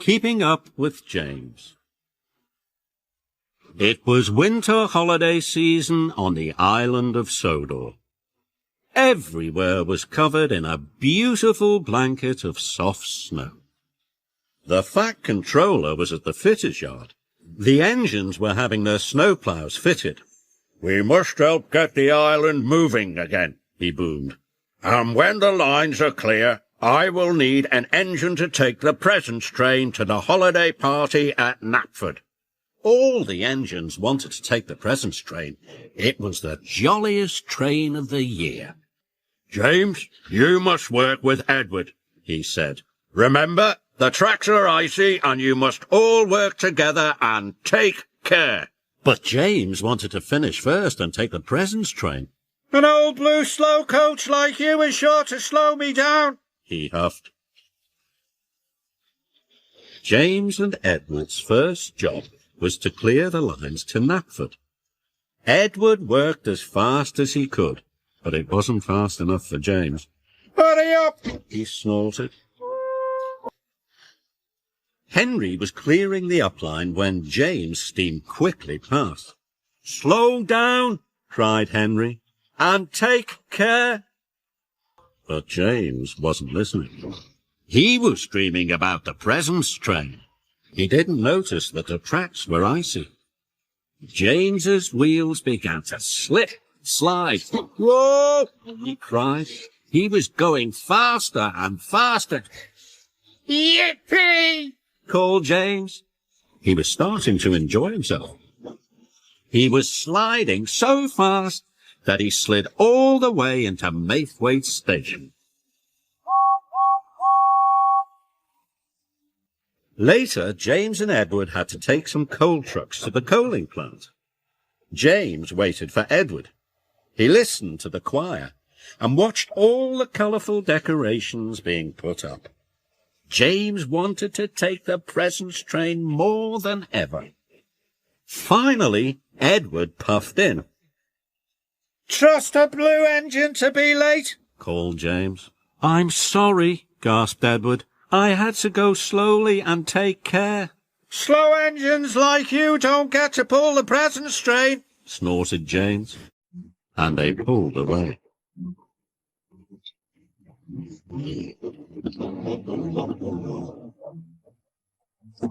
Keeping Up with James. It was winter holiday season on the island of Sodor. Everywhere was covered in a beautiful blanket of soft snow. The Fat Controller was at the fitters' yard. The engines were having their snowplows fitted. "We must help get the island moving again," he boomed. "And when the lines are clear, I will need an engine to take the presents train to the holiday party at Knapford." All the engines wanted to take the presents train. It was the jolliest train of the year. "James, you must work with Edward," he said. "Remember, the tracks are icy and you must all work together and take care." But James wanted to finish first and take the presents train. "An old blue slow coach like you is sure to slow me down," he huffed. James and Edward's first job was to clear the lines to Knapford. Edward worked as fast as he could, but it wasn't fast enough for James. "Hurry up," he snorted. Henry was clearing the upline when James steamed quickly past. "Slow down," cried Henry, "and take care." But James wasn't listening. He was dreaming about the presents train. He didn't notice that the tracks were icy. James's wheels began to slip, slide. "Whoa!" he cried. He was going faster and faster. "Yippee!" called James. He was starting to enjoy himself. He was sliding so fast that he slid all the way into Maithwaite Station. Later, James and Edward had to take some coal trucks to the coaling plant. James waited for Edward. He listened to the choir and watched all the colourful decorations being put up. James wanted to take the presents train more than ever. Finally, Edward puffed in. "Trust a blue engine to be late," called James. "I'm sorry," gasped Edward. "I had to go slowly and take care." "Slow engines like you don't get to pull the presents train," snorted James. And they pulled away.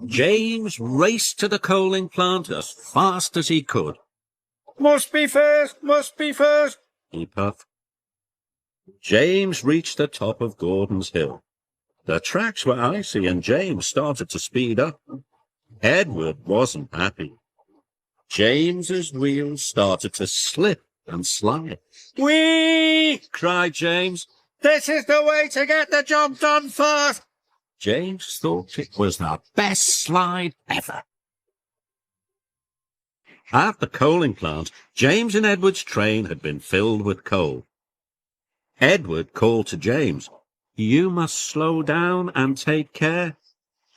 James raced to the coaling plant as fast as he could. Must be first, he puffed. James reached the top of Gordon's Hill. The tracks were icy and James started to speed up. Edward wasn't happy. James's wheels started to slip and slide. "Whee!" cried James. "This is the way to get the job done fast." James thought it was the best slide ever. At the coaling plant, James and Edward's train had been filled with coal. Edward called to James, "You must slow down and take care."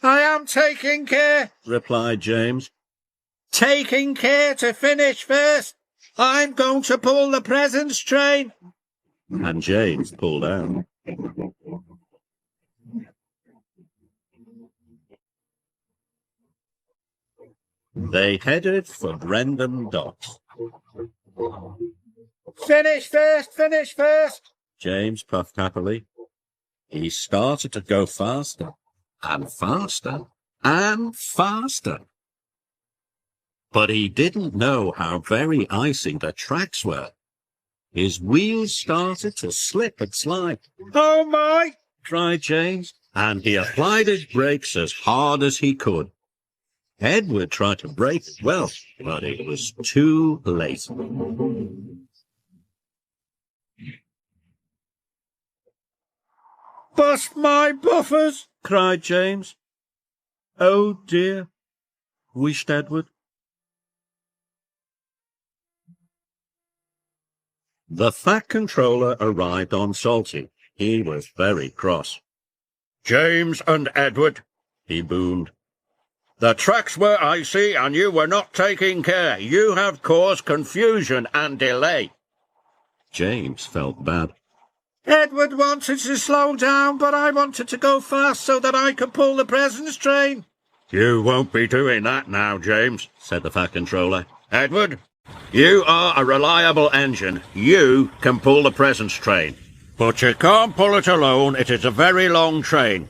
"I am taking care," replied James. "Taking care to finish first. I'm going to pull the presents train." And James pulled out. They headed for Brendam Docks. Finish first," James puffed happily. He started to go faster and faster and faster. But he didn't know how very icy the tracks were. His wheels started to slip and slide. "Oh my!" cried James, and he applied his brakes as hard as he could. Edward tried to brake as well, but it was too late. "Bust my buffers!" cried James. "Oh dear," wished Edward. The Fat Controller arrived on Salty. He was very cross. "James and Edward," he boomed. "The tracks were icy and you were not taking care. You have caused confusion and delay." James felt bad. Edward wanted to slow down, but I wanted to go fast so that I could pull the presents train. You won't be doing that now, James, said the Fat Controller. Edward, you are a reliable engine. You can pull the presents train. But you can't pull it alone. It is a very long train.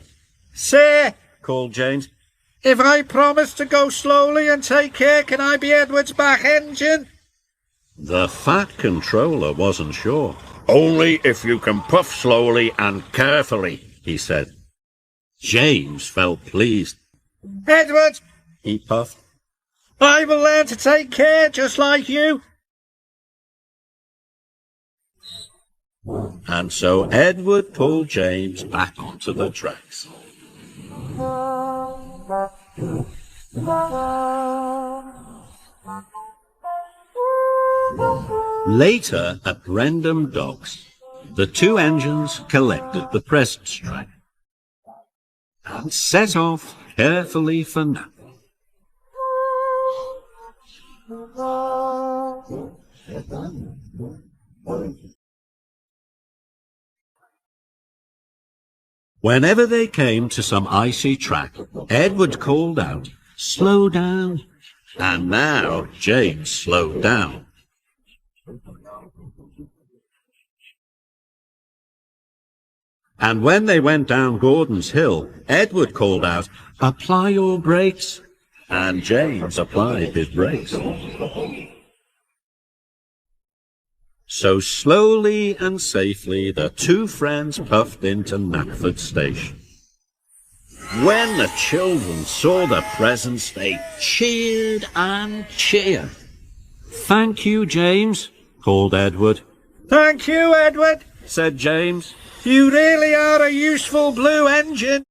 Sir, called James, if I promise to go slowly and take care, can I be Edward's back engine? The Fat Controller wasn't sure. Only if you can puff slowly and carefully, he said. James felt pleased. Edward, He puffed. I will learn to take care just like you. And so Edward pulled James back onto the tracks. Later, at Brendam Docks, the two engines collected the presents train and set off carefully for Naples. Whenever they came to some icy track, Edward called out, "Slow down." And now James slowed down. And when they went down Gordon's Hill, Edward called out, "Apply your brakes." And James applied his brakes. So slowly and safely the two friends puffed into Knapford Station. When the children saw the presents, they cheered and cheered. "Thank you, James," called Edward. Thank you, Edward, Said James. you really are a useful blue engine.